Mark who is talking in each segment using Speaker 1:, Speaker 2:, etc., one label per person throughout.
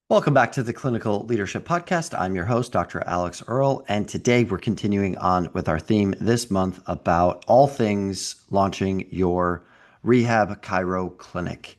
Speaker 1: Welcome back to the Clinical Leadership Podcast. I'm your host, Dr. Alex Earl, and today we're continuing on with our theme this month about all things launching your rehab chiro clinic.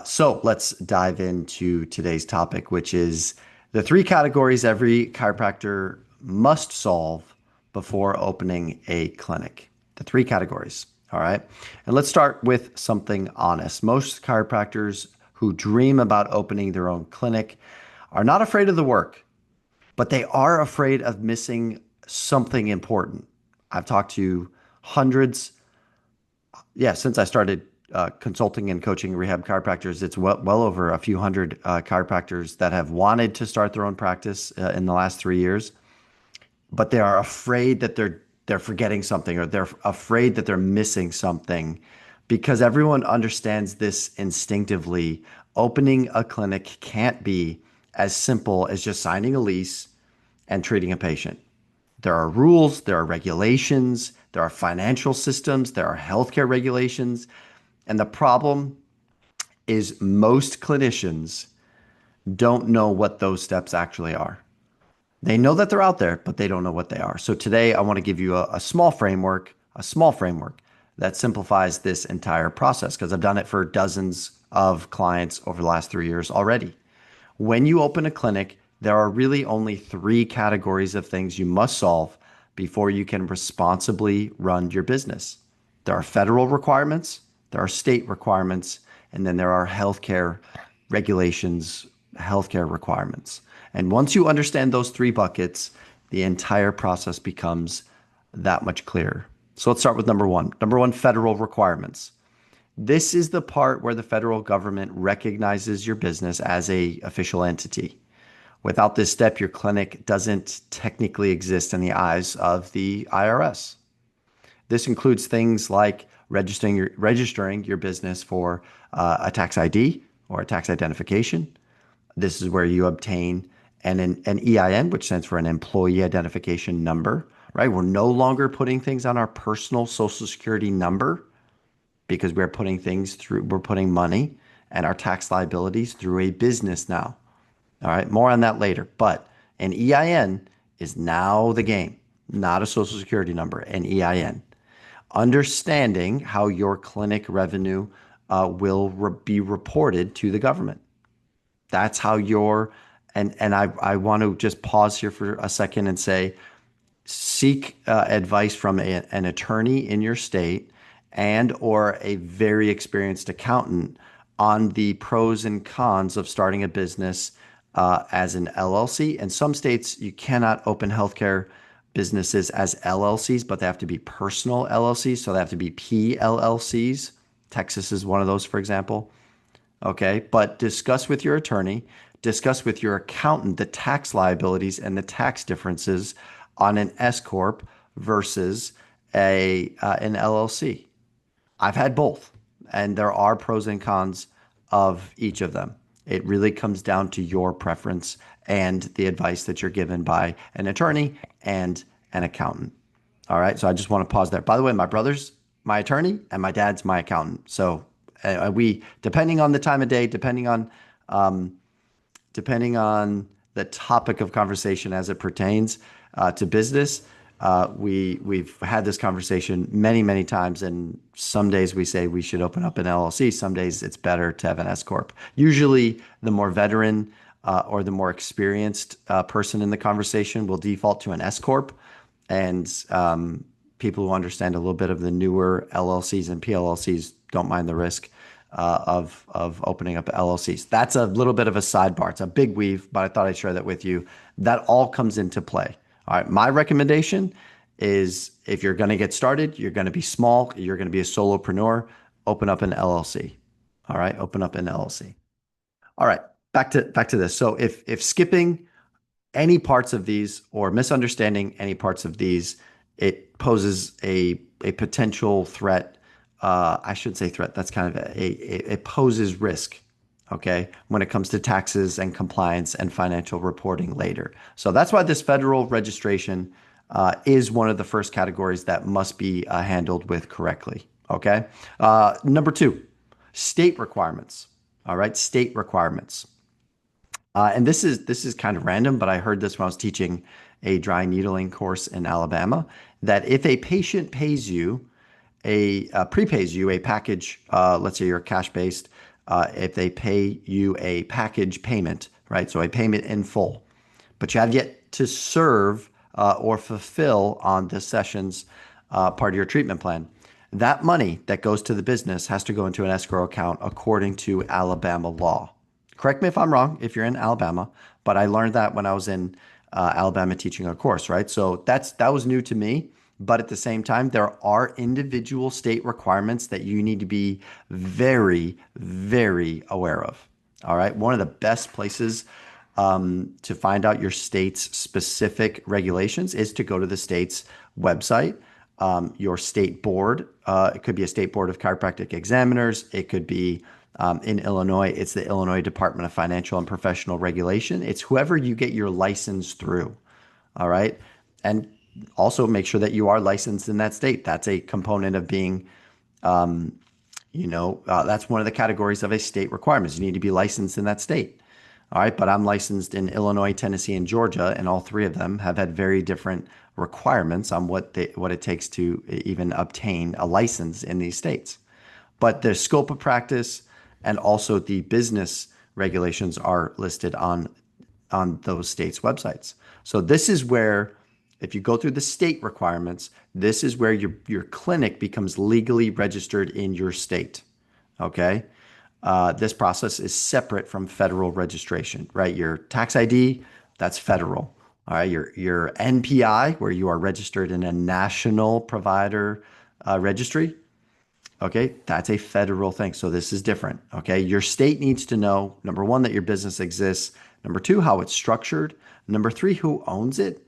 Speaker 1: So let's dive into today's topic, which is the three categories every chiropractor must solve before opening a clinic. The three categories. All right. And let's start with something honest. Most chiropractors who dream about opening their own clinic are not afraid of the work, but they are afraid of missing something important. I've talked to hundreds, since I started consulting and coaching rehab chiropractors, it's well over a few hundred chiropractors that have wanted to start their own practice in the last 3 years, but they are afraid that they're forgetting something, or they're afraid that they're missing something, because everyone understands this instinctively. Opening a clinic can't be as simple as just signing a lease and treating a patient. There are rules, there are regulations, there are financial systems, there are healthcare regulations. And the problem is most clinicians don't know what those steps actually are. They know that they're out there, but they don't know what they are. So today I want to give you a small framework, that simplifies this entire process, because I've done it for dozens of clients over the last 3 years already. When you open a clinic, there are really only three categories of things you must solve before you can responsibly run your business. There are federal requirements, there are state requirements, and then there are healthcare regulations, healthcare requirements. And once you understand those three buckets, the entire process becomes that much clearer. So let's start with number one. Number one, federal requirements. This is the part where the federal government recognizes your business as an official entity. Without this step, your clinic doesn't technically exist in the eyes of the IRS. This includes things like registering your business for a tax ID or a tax identification. This is where you obtain an EIN, which stands for an employee identification number, right? We're no longer putting things on our personal social security number, because we're putting money and our tax liabilities through a business now. All right, more on that later. But an EIN is now the game, not a social security number, an EIN. Understanding how your clinic revenue will be reported to the government. That's how I want to just pause here for a second and say, seek advice from an attorney in your state and or a very experienced accountant on the pros and cons of starting a business as an LLC. In some states, you cannot open healthcare businesses as LLCs, but they have to be personal LLCs. So they have to be PLLCs. Texas is one of those, for example. Okay, but discuss with your attorney, discuss with your accountant the tax liabilities and the tax differences on an S corp versus an LLC. I've had both, and there are pros and cons of each of them. It really comes down to your preference and the advice that you're given by an attorney and an accountant. All right, so I just want to pause there. By the way, my brother's my attorney and my dad's my accountant. So we, depending on the time of day, um, depending on the topic of conversation as it pertains to business, we've had this conversation many times, and some days we say we should open up an LLC. Some days it's better to have an S corp. Usually, the more veteran or the more experienced person in the conversation will default to an S corp, and people who understand a little bit of the newer LLCs and PLLCs don't mind the risk of opening up LLCs. That's a little bit of a sidebar. It's a big weave, but I thought I'd share that with you. That all comes into play. All right. My recommendation is, if you're going to get started, you're going to be small, you're going to be a solopreneur, open up an LLC. All right. Open up an LLC. All right. Back to this. So if skipping any parts of these or misunderstanding any parts of these, it poses a potential threat. I should say threat. That's kind of it poses risk. Okay, when it comes to taxes and compliance and financial reporting later. So that's why this federal registration is one of the first categories that must be handled with correctly. Okay. Number two, state requirements. All right, state requirements. And this is kind of random, but I heard this when I was teaching a dry needling course in Alabama, that if a patient pays you prepays you a package, let's say you're cash based, if they pay you a package payment, right? So a payment in full, but you have yet to serve or fulfill on the session's part of your treatment plan. That money that goes to the business has to go into an escrow account according to Alabama law. Correct me if I'm wrong if you're in Alabama, but I learned that when I was in Alabama teaching a course, right? So that was new to me. But at the same time, there are individual state requirements that you need to be very, very aware of. All right. One of the best places to find out your state's specific regulations is to go to the state's website. Your state board, it could be a state board of chiropractic examiners. It could be in Illinois, it's the Illinois Department of Financial and Professional Regulation. It's whoever you get your license through. All right. And also make sure that you are licensed in that state. That's a component of being, that's one of the categories of a state requirements. You need to be licensed in that state. All right. But I'm licensed in Illinois, Tennessee, and Georgia, and all three of them have had very different requirements on what it takes to even obtain a license in these states. But the scope of practice and also the business regulations are listed on those states' websites. So this is where, if you go through the state requirements, this is where your clinic becomes legally registered in your state. Okay. This process is separate from federal registration, right? Your tax ID, that's federal. All right. Your NPI, where you are registered in a national provider registry. Okay, that's a federal thing. So this is different. Okay, your state needs to know, number one, that your business exists. Number two, how it's structured. Number three, who owns it,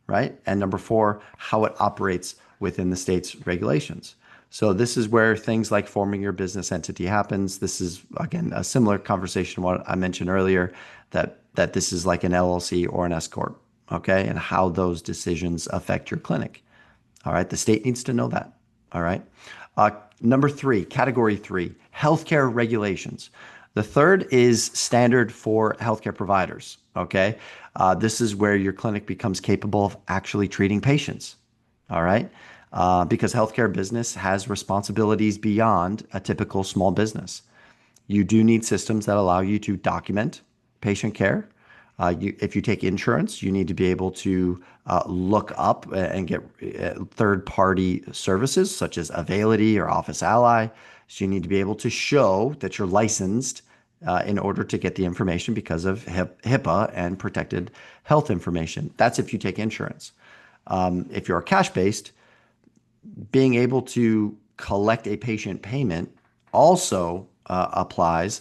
Speaker 1: right? And number four, how it operates within the state's regulations. So this is where things like forming your business entity happens. This is, again, a similar conversation to what I mentioned earlier, that this is like an LLC or an S corp, okay, and how those decisions affect your clinic. All right, the state needs to know that. All right. Number three, category three, healthcare regulations. The third is standard for healthcare providers. Okay. This is where your clinic becomes capable of actually treating patients. All right. Because healthcare business has responsibilities beyond a typical small business. You do need systems that allow you to document patient care. If you take insurance, you need to be able to look up and get third-party services such as Availity or Office Ally. So you need to be able to show that you're licensed in order to get the information because of HIPAA and protected health information. That's if you take insurance. If you're cash-based, being able to collect a patient payment also applies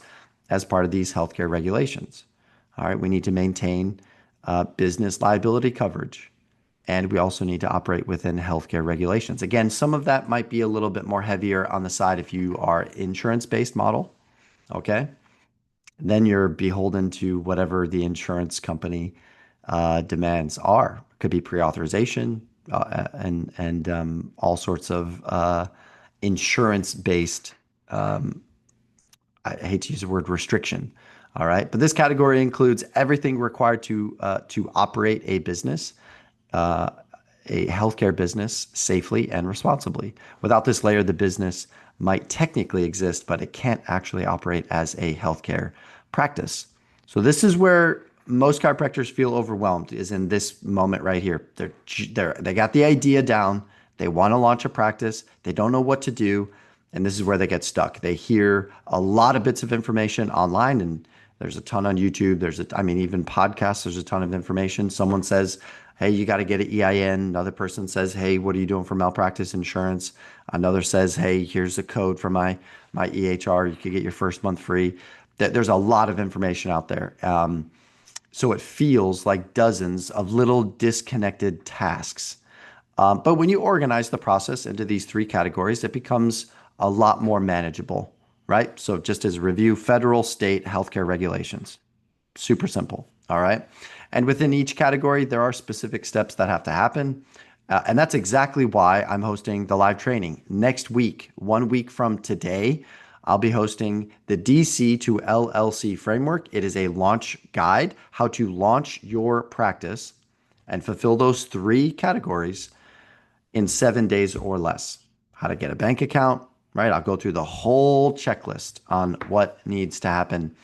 Speaker 1: as part of these healthcare regulations. All right, we need to maintain business liability coverage, and we also need to operate within healthcare regulations. Again, some of that might be a little bit more heavier on the side if you are insurance-based model, okay? Then you're beholden to whatever the insurance company demands are. It could be pre-authorization and all sorts of insurance-based, I hate to use the word restriction. All right. But this category includes everything required to operate a business, a healthcare business safely and responsibly. Without this layer, the business might technically exist, but it can't actually operate as a healthcare practice. So this is where most chiropractors feel overwhelmed, is in this moment right here. They got the idea down. They want to launch a practice. They don't know what to do. And this is where they get stuck. They hear a lot of bits of information online, and there's a ton on YouTube. Even podcasts, there's a ton of information. Someone says, hey, you got to get an EIN. Another person says, hey, what are you doing for malpractice insurance? Another says, hey, here's a code for my EHR. You could get your first month free. There's a lot of information out there. So it feels like dozens of little disconnected tasks. But when you organize the process into these three categories, it becomes a lot more manageable, right? So just as a review, federal, state, healthcare regulations. Super simple, all right? And within each category, there are specific steps that have to happen. And that's exactly why I'm hosting the live training next week, 1 week from today. I'll be hosting the DC to LLC framework. It is a launch guide, how to launch your practice and fulfill those three categories in 7 days or less. How to get a bank account, right? I'll go through the whole checklist on what needs to happen,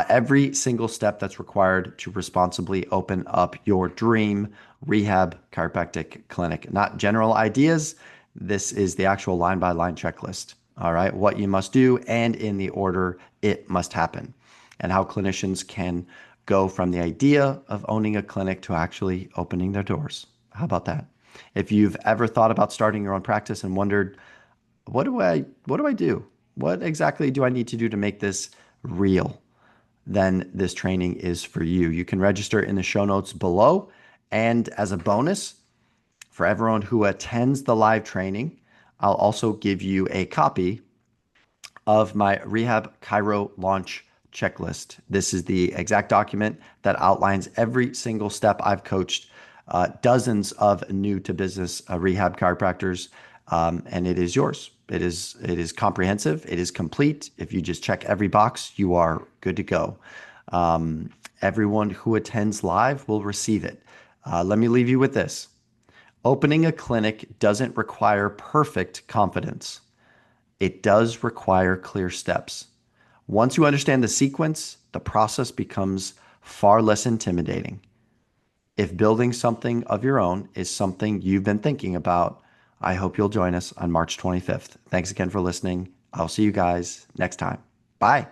Speaker 1: every single step that's required to responsibly open up your dream rehab chiropractic clinic. Not general ideas. This is the actual line by line checklist. All right. What you must do and in the order it must happen, and how clinicians can go from the idea of owning a clinic to actually opening their doors. How about that? If you've ever thought about starting your own practice and wondered, what do I do? What exactly do I need to do to make this real? Then this training is for you. You can register in the show notes below. And as a bonus, for everyone who attends the live training, I'll also give you a copy of my Rehab Chiro launch checklist. This is the exact document that outlines every single step. I've coached dozens of new to business rehab chiropractors, and it is yours. It is comprehensive. It is complete. If you just check every box, you are good to go. Everyone who attends live will receive it. Let me leave you with this. Opening a clinic doesn't require perfect confidence. It does require clear steps. Once you understand the sequence, the process becomes far less intimidating. If building something of your own is something you've been thinking about, I hope you'll join us on March 25th. Thanks again for listening. I'll see you guys next time. Bye.